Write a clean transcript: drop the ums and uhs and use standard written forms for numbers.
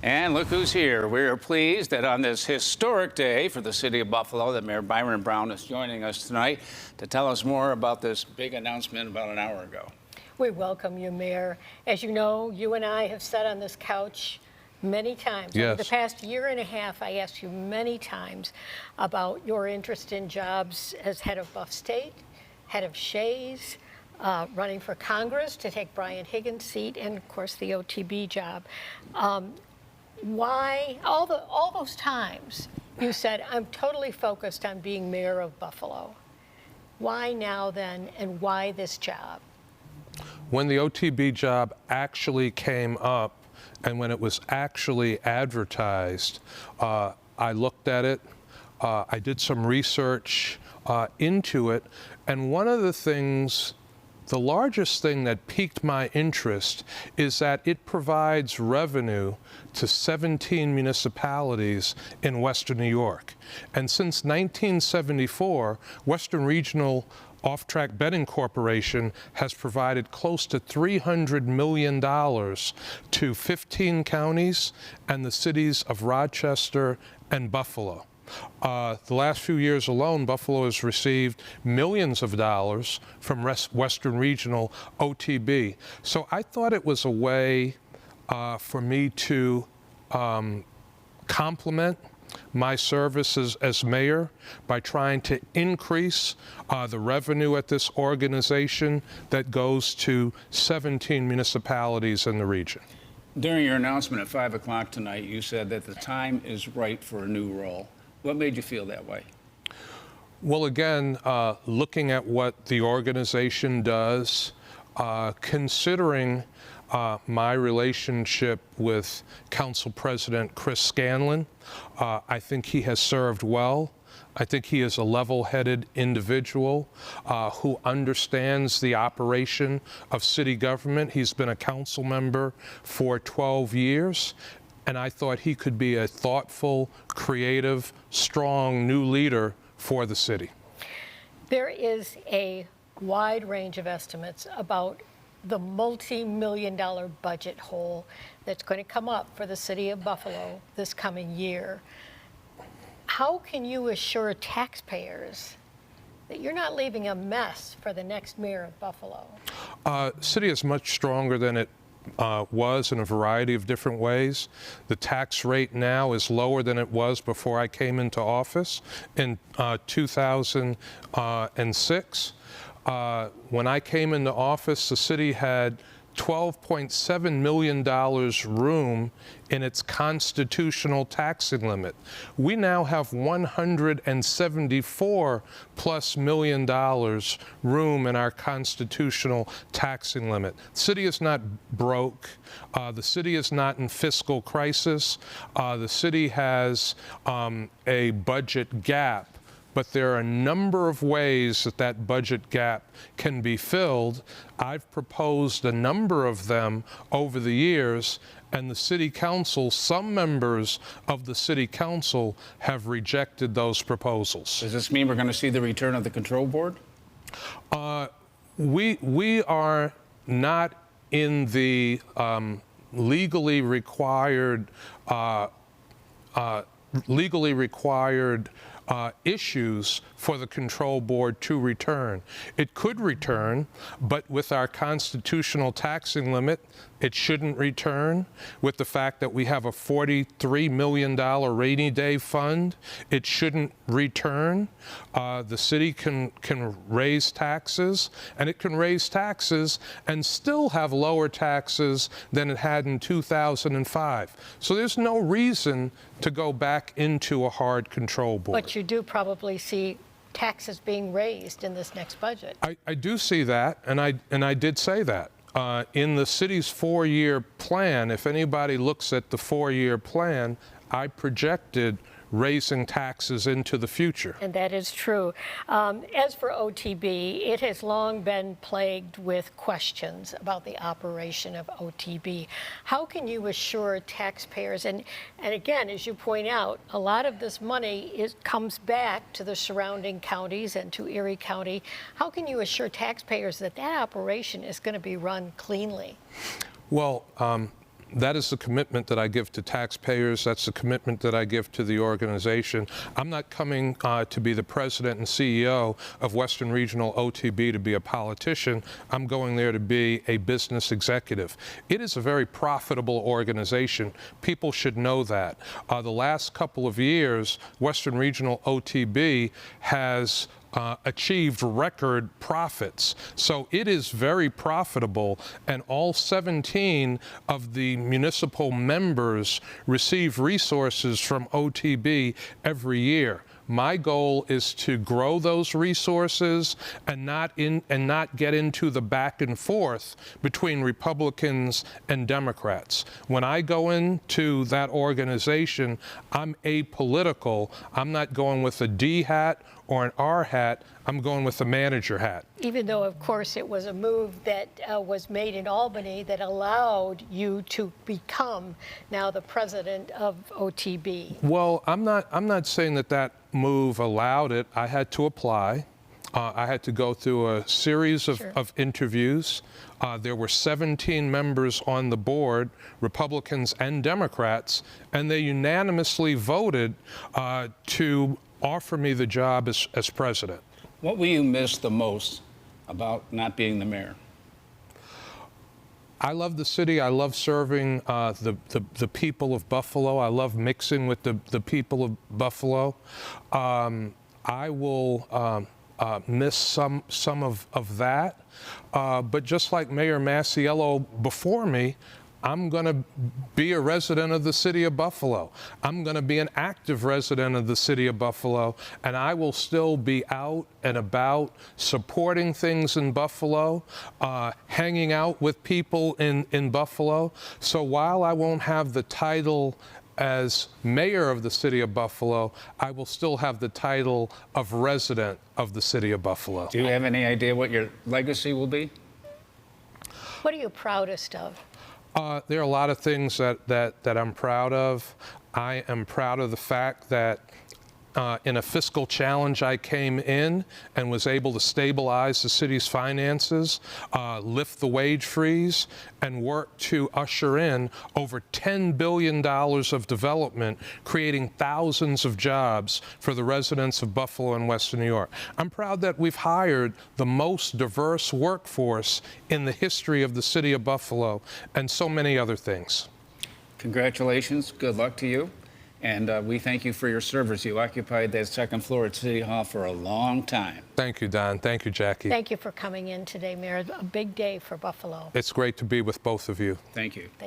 And look who's here. We're pleased that on this historic day for the city of Buffalo, that Mayor Byron Brown is joining us tonight to tell us more about this big announcement about an hour ago. We welcome you, Mayor. As you know, you and I have sat on this couch many times. Yes. Over the past year and a half, I asked you many times about your interest in jobs as head of Buff State, head of Shays, running for Congress to take Brian Higgins' seat, and of course the OTB job. Why, all those times, you said, I'm totally focused on being mayor of Buffalo. Why now then, and why this job? When the OTB job actually came up and when it was actually advertised, I looked at it, I did some research into it, and one of the things, the largest thing that piqued my interest is that it provides revenue to 17 municipalities in Western New York. And since 1974, Western Regional Off-Track Betting Corporation has provided close to $300 million to 15 counties and the cities of Rochester and Buffalo. The last few years alone, Buffalo has received millions of dollars from Western Regional OTB. So I thought it was a way for me to complement my services as mayor by trying to increase the revenue at this organization that goes to 17 municipalities in the region. During your announcement at 5 o'clock tonight, you said that the time is right for a new role. What made you feel that way? Well, again, looking at what the organization does, considering my relationship with Council President Chris Scanlon, I think he has served well. I think he is a level-headed individual who understands the operation of city government. He's been a council member for 12 years. And I thought he could be a thoughtful, creative, strong new leader for the city. There is a wide range of estimates about the multi-million-dollar budget hole that's going to come up for the city of Buffalo this coming year. How can you assure taxpayers that you're not leaving a mess for the next mayor of Buffalo? City is much stronger than it was in a variety of different ways. The tax rate now is lower than it was before I came into office in 2006. When I came into office, the city had $12.7 million room in its constitutional taxing limit. We now have $174+ million room in our constitutional taxing limit. The city is not broke. The city is not in fiscal crisis. The city has a budget gap. But there are a number of ways that that budget gap can be filled. I've proposed a number of them over the years, and the city council, some members of the city council have rejected those proposals. Does this mean we're going to see the return of the control board? We are not in the legally required issues for the control board to return. It could return, but with our constitutional taxing limit, it shouldn't return. With the fact that we have a $43 million rainy day fund, it shouldn't return. The city can raise taxes, and it can raise taxes and still have lower taxes than it had in 2005. So there's no reason to go back into a hard control board. But you do probably see taxes being raised in this next budget. I do see that, and I did say that. In the city's 4-year plan, if anybody looks at the 4-year plan, I projected raising taxes into the future. And that is true. As for OTB, it has long been plagued with questions about the operation of OTB. How can you assure taxpayers, and again, as you point out, a lot of this money comes back to the surrounding counties and to Erie County. How can you assure taxpayers that that operation is going to be run cleanly? Well, That is the commitment that I give to taxpayers. That's the commitment that I give to the organization. I'm not coming to be the president and CEO of Western Regional OTB to be a politician. I'm going there to be a business executive. It is a very profitable organization. People should know that. The last couple of years, Western Regional OTB has achieved record profits. So it is very profitable, and all 17 of the municipal members receive resources from OTB every year. My goal is to grow those resources and not get into the back and forth between Republicans and Democrats. When I go into that organization, I'm apolitical. I'm not going with a D hat or an R hat. I'm going with the manager hat. Even though, of course, it was a move that was made in Albany that allowed you to become now the president of OTB. Well, I'm not saying that move allowed it. I had to apply. I had to go through a series of interviews. There were 17 members on the board, Republicans and Democrats, and they unanimously voted to offer me the job as president. What will you miss the most about not being the mayor? I love the city. I love serving the people of Buffalo. I love mixing with the people of Buffalo. I will miss some of that. But just like Mayor Masiello before me, I'm going to be a resident of the city of Buffalo. I'm going to be an active resident of the city of Buffalo, and I will still be out and about supporting things in Buffalo, hanging out with people in Buffalo. So while I won't have the title as mayor of the city of Buffalo, I will still have the title of resident of the city of Buffalo. Do you have any idea what your legacy will be? What are you proudest of? There are a lot of things that I'm proud of. I am proud of the fact that in a fiscal challenge I came in and was able to stabilize the city's finances, lift the wage freeze, and work to usher in over $10 billion of development, creating thousands of jobs for the residents of Buffalo and Western New York. I'm proud that we've hired the most diverse workforce in the history of the city of Buffalo, and so many other things. Congratulations. Good luck to you. And we thank you for your service. You occupied that second floor at City Hall for a long time. Thank you, Don. Thank you, Jackie. Thank you for coming in today, Mayor. A big day for Buffalo. It's great to be with both of you. Thank you.